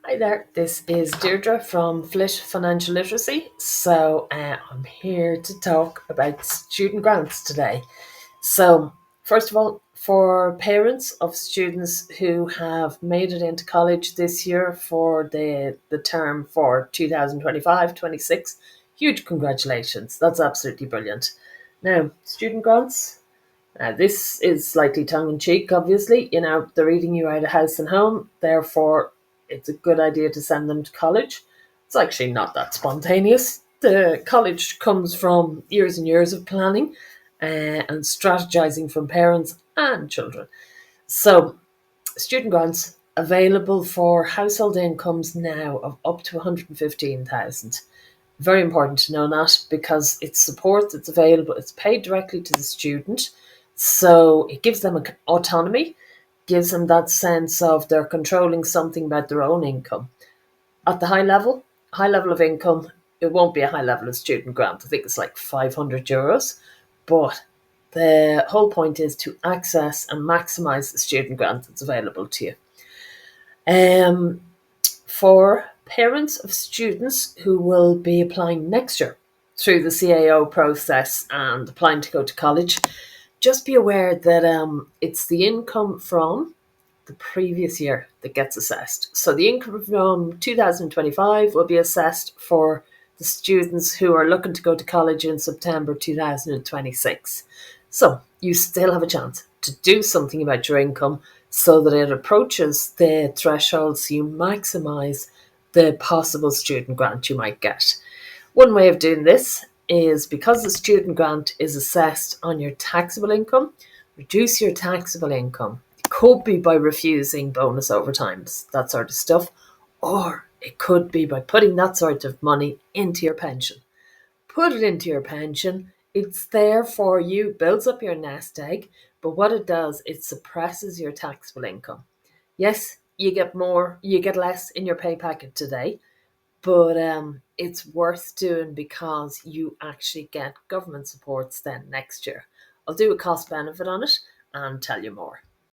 Hi there, this is Deirdre from FLIT Financial Literacy. I'm here to talk about student grants today. So, first of all, for parents of students who have made it into college this year for the term for 2025-26, huge congratulations. That's absolutely brilliant. Now, student grants, this is slightly tongue in cheek, obviously. They're eating you out of house and home, therefore, it's a good idea to send them to college. It's actually not that spontaneous. The college comes from years and years of planning and strategizing from parents and children. So, student grants available for household incomes now of up to 115,000. Very important to know that because it's support that's available, it's paid directly to the student. So it gives them autonomy, gives them that sense of they're controlling something about their own income. At the high level of income, it won't be a high level of student grant. I think it's like €500. But the whole point is to access and maximize the student grant that's available to you. For parents of students who will be applying next year through the CAO process and applying to go to college, just be aware that it's the income from the previous year that gets assessed. So the income from 2025 will be assessed for the students who are looking to go to college in September 2026. So you still have a chance to do something about your income so that it approaches the threshold so you maximize the possible student grant you might get. One way of doing this is because the student grant is assessed on your taxable income, reduce your taxable income. It could be by refusing bonus overtimes, that sort of stuff, or it could be by putting that sort of money into your pension. Put it into your pension. It's there for you, builds up your nest egg, but what it does, it suppresses your taxable income. Yes, you get more, you get less in your pay packet today, but it's worth doing because you actually get government supports then next year. I'll do a cost benefit on it and tell you more.